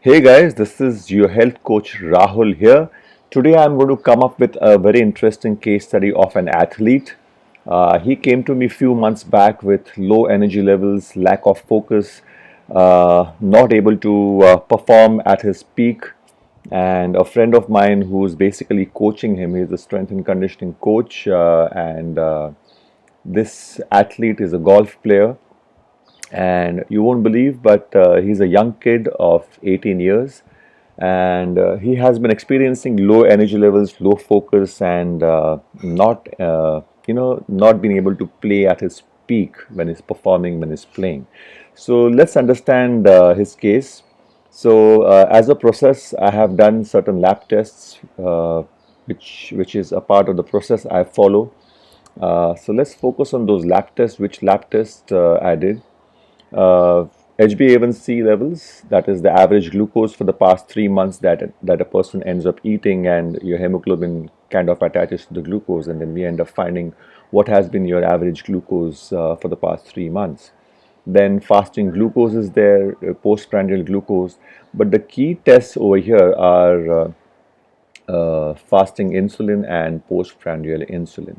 Hey guys, this is your health coach Rahul here. Today I'm going to come up with a very interesting case study of an athlete. He came to me a few months back with low energy levels, lack of focus, not able to perform at his peak. And a friend of mine who's basically coaching him, he's a strength and conditioning coach, and this athlete is a golf player, and you won't believe, but he's a young kid of 18 years, and he has been experiencing low energy levels, low focus, and not being able to play at his peak when he's performing, when he's playing. So let's understand his case. So as a process, I have done certain lab tests, which is a part of the process I follow. So let's focus on those lab tests. Which lab test I did? uh, HbA1c levels, that is the average glucose for the past 3 months that a person ends up eating, and your hemoglobin kind of attaches to the glucose, and then we end up finding what has been your average glucose for the past 3 months. Then fasting glucose is there, postprandial glucose, but the key tests over here are fasting insulin and postprandial insulin.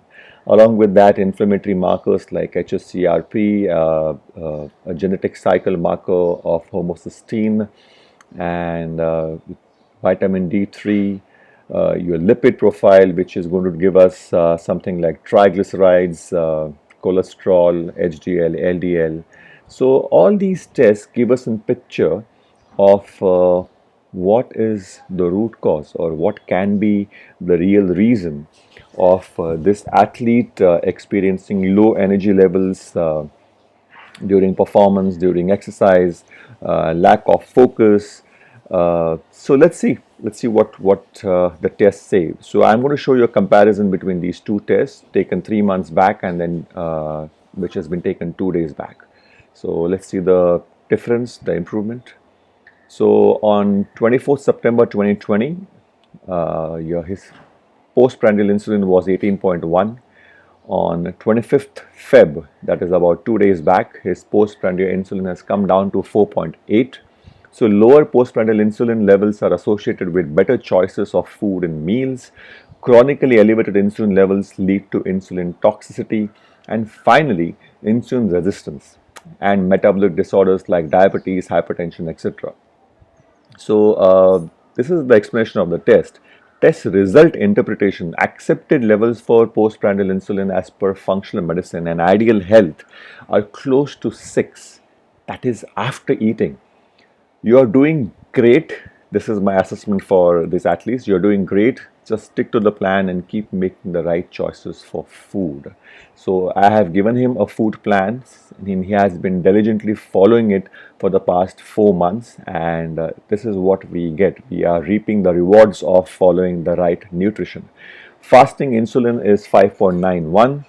Along with that, inflammatory markers like HSCRP, a genetic cycle marker of homocysteine, and vitamin D3, your lipid profile, which is going to give us something like triglycerides, cholesterol, HDL, LDL. So all these tests give us a picture of what is the root cause, or what can be the real reason of this athlete experiencing low energy levels during performance, during exercise, lack of focus. So let's see what the tests say. So I'm going to show you a comparison between these two tests taken 3 months back, and then which has been taken 2 days back. So let's see the difference, the improvement. So on 24th September 2020, his postprandial insulin was 18.1. On 25th Feb, that is about 2 days back, his postprandial insulin has come down to 4.8. So lower postprandial insulin levels are associated with better choices of food and meals. Chronically elevated insulin levels lead to insulin toxicity, and finally, insulin resistance and metabolic disorders like diabetes, hypertension, etc. So this is the explanation of the test. Test result interpretation: accepted levels for postprandial insulin as per functional medicine and ideal health are close to 6. That is after eating. You are doing great. This is my assessment for these athletes. You're doing great. Just stick to the plan and keep making the right choices for food. So I have given him a food plan, and he has been diligently following it for the past 4 months, and this is what we get. We are reaping the rewards of following the right nutrition. Fasting insulin is 5.91,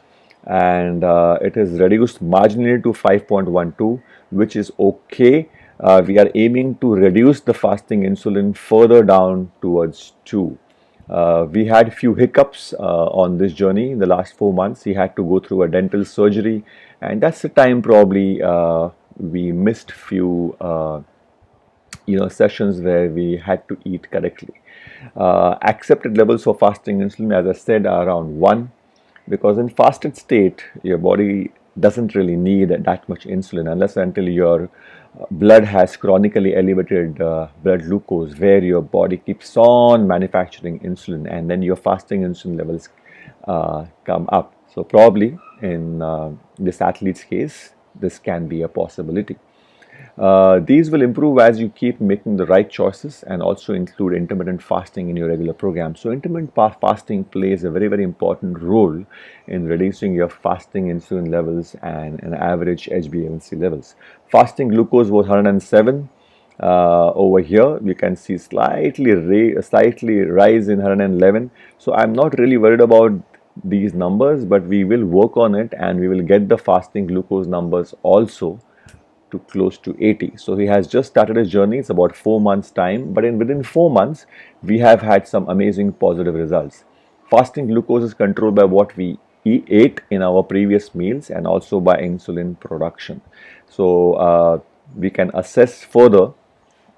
and it is reduced marginally to 5.12, which is okay. We are aiming to reduce the fasting insulin further down towards 2. We had few hiccups on this journey in the last 4 months. He had to go through a dental surgery, and that's the time probably we missed few sessions where we had to eat correctly. Accepted levels for fasting insulin, as I said, are around 1, because in fasted state your body doesn't really need that much insulin unless until your blood has chronically elevated blood glucose, where your body keeps on manufacturing insulin, and then your fasting insulin levels come up. So probably in this athlete's case, this can be a possibility. These will improve as you keep making the right choices, and also include intermittent fasting in your regular program. So intermittent fasting plays a very, very important role in reducing your fasting insulin levels and an average HbA1c levels. Fasting glucose was 107. Over here you can see slightly rise in 111. So I'm not really worried about these numbers, but we will work on it, and we will get the fasting glucose numbers also to close to 80. So he has just started his journey. It's about 4 months time, but within 4 months we have had some amazing positive results. Fasting glucose is controlled by what we ate in our previous meals, and also by insulin production. So we can assess further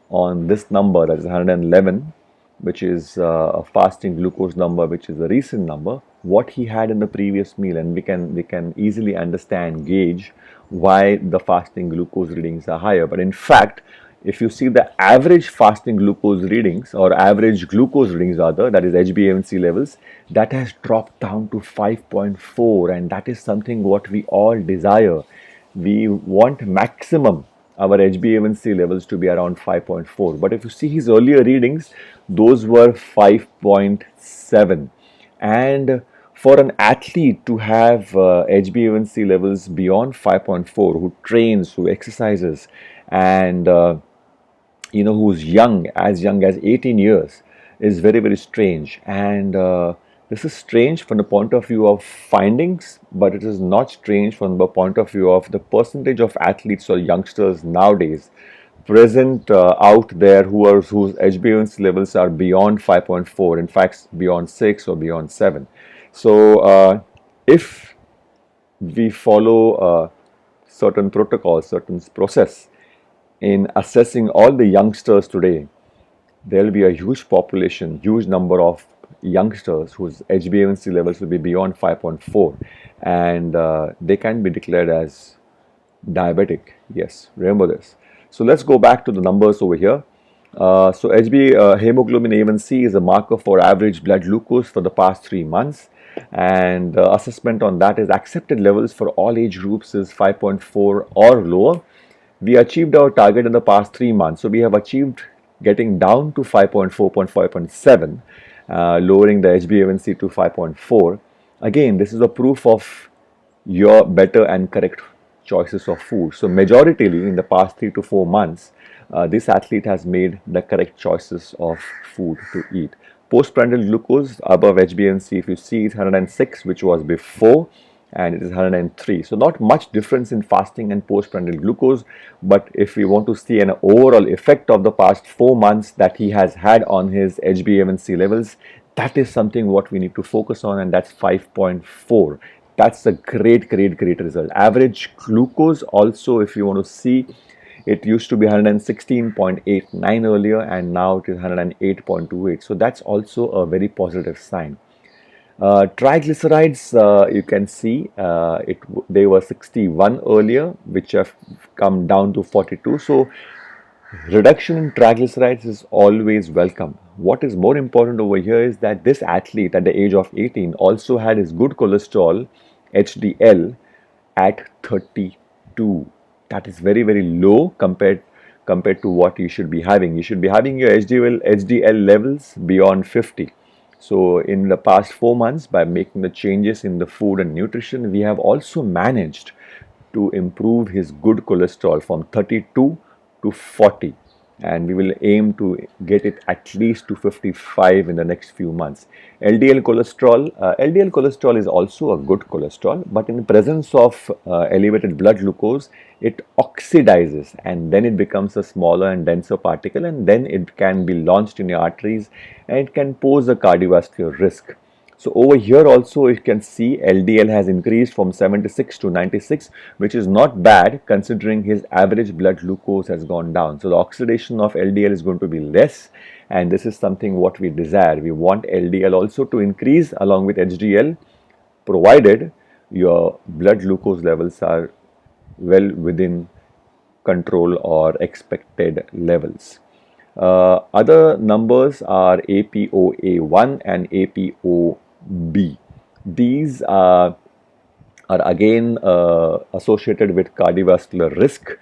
on this number, that is 111, which is a fasting glucose number, which is a recent number, what he had in the previous meal, and we can easily understand, gauge why the fasting glucose readings are higher. But in fact, if you see the average fasting glucose readings, or average glucose readings rather, that is HbA1c levels, that has dropped down to 5.4, and that is something what we all desire. We want maximum our HbA1c levels to be around 5.4. But if you see his earlier readings, those were 5.7. And for an athlete to have HbA1c levels beyond 5.4, who trains, who exercises, and who's young, as young as 18 years, is very, very strange. And this is strange from the point of view of findings, but it is not strange from the point of view of the percentage of athletes or youngsters nowadays present out there whose HbA1c levels are beyond 5.4, in fact beyond 6 or beyond 7. So if we follow certain protocols, certain process in assessing all the youngsters today, there will be a huge population, huge number of youngsters whose HbA1c levels will be beyond 5.4, and they can be declared as diabetic. Yes, remember this. So let's go back to the numbers over here. So hemoglobin A1c is a marker for average blood glucose for the past 3 months, and assessment on that is accepted levels for all age groups is 5.4 or lower. We achieved our target in the past 3 months, so we have achieved getting down to 5.4, 5.7, lowering the HbA1c to 5.4. Again, this is a proof of your better and correct choices of food. So majoritarily in the past 3 to 4 months, this athlete has made the correct choices of food to eat. Postprandial glucose above HbA1c, if you see, is 106, which was before, and it is 103. So not much difference in fasting and postprandial glucose, but if we want to see an overall effect of the past 4 months that he has had on his HbA1c levels, that is something what we need to focus on, and that's 5.4. That's a great result. Average glucose also, if you want to see, it used to be 116.89 earlier, and now it is 108.28. So that's also a very positive sign. Triglycerides, you can see they were 61 earlier, which have come down to 42. So reduction in triglycerides is always welcome. What is more important over here is that this athlete at the age of 18 also had his good cholesterol, HDL, at 32. That is very, very low compared to what you should be having. You should be having your HDL levels beyond 50. So in the past 4 months, by making the changes in the food and nutrition, we have also managed to improve his good cholesterol from 32 to 40, and we will aim to get it at least to 55 in the next few months. LDL cholesterol is also a good cholesterol, but in the presence of elevated blood glucose, it oxidizes, and then it becomes a smaller and denser particle, and then it can be launched in your arteries, and it can pose a cardiovascular risk. So over here also you can see LDL has increased from 76 to 96, which is not bad considering his average blood glucose has gone down. So the oxidation of LDL is going to be less, and this is something what we desire. We want LDL also to increase along with HDL, provided your blood glucose levels are well within control or expected levels. Other numbers are ApoA1 and ApoB. These are again associated with cardiovascular risk.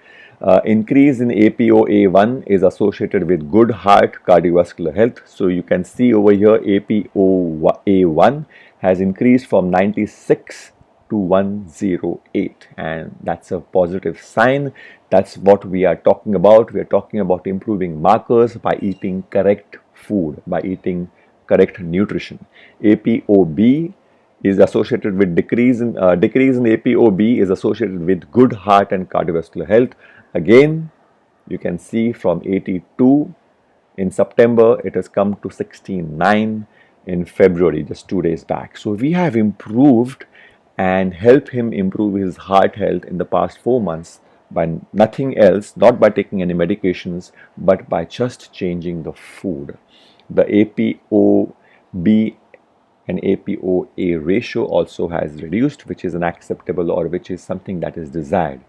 Increase in ApoA1 is associated with good heart cardiovascular health. So you can see over here ApoA1 has increased from 96 to 108, and that's a positive sign. That's what we are talking about. We are talking about improving markers by eating correct food, by eating correct nutrition. ApoB is associated with decrease in ApoB is associated with good heart and cardiovascular health. Again, you can see from 82 in September, it has come to 69 in February, just 2 days back. So we have improved and helped him improve his heart health in the past 4 months by nothing else, not by taking any medications, but by just changing the food. The ApoB and ApoA ratio also has reduced, which is an acceptable, or which is something that is desired.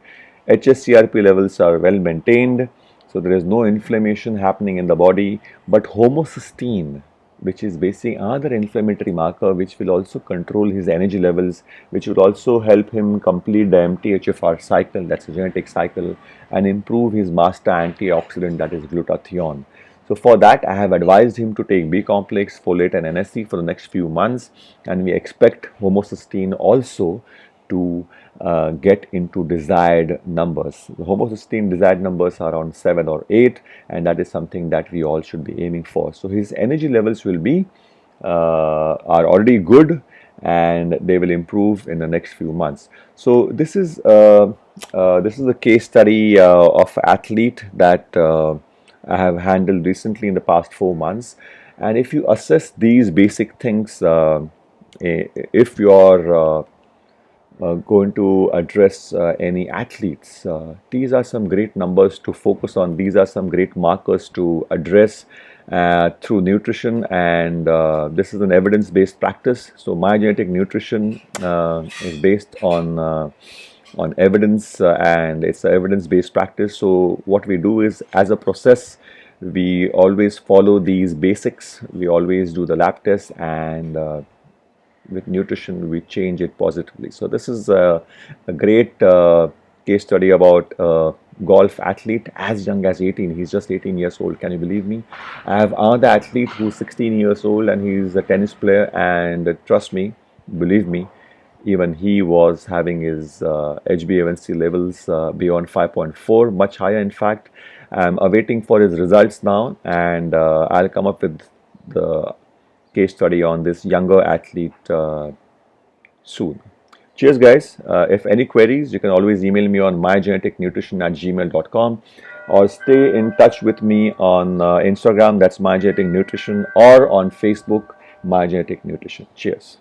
HSCRP levels are well maintained, so there is no inflammation happening in the body, but homocysteine, which is basically another inflammatory marker, which will also control his energy levels, which will also help him complete the MTHFR cycle, that's a genetic cycle, and improve his master antioxidant, that is glutathione. So for that, I have advised him to take B complex, folate, and NSC for the next few months, and we expect homocysteine also to get into desired numbers. The homocysteine desired numbers are around 7 or 8, and that is something that we all should be aiming for. So his energy levels will be are already good, and they will improve in the next few months. So this is a case study of athlete that I have handled recently in the past 4 months. And if you assess these basic things, if you are going to address any athletes, these are some great numbers to focus on. These are some great markers to address through nutrition, and this is an evidence-based practice. So my genetic nutrition is based on evidence, and it's an evidence-based practice. So what we do is, as a process, we always follow these basics. We always do the lab test, and with nutrition we change it positively. So this is a great case study about a golf athlete as young as 18. He's just 18 years old. Can you believe me? I have another athlete who's 16 years old, and he's a tennis player, and trust me, believe me, even he was having his HbA1c levels beyond 5.4, much higher in fact. I'm awaiting for his results now, and I'll come up with the case study on this younger athlete soon. Cheers, guys. If any queries, you can always email me on mygeneticnutrition@gmail.com, or stay in touch with me on Instagram, that's mygeneticnutrition, or on Facebook, mygeneticnutrition. Cheers.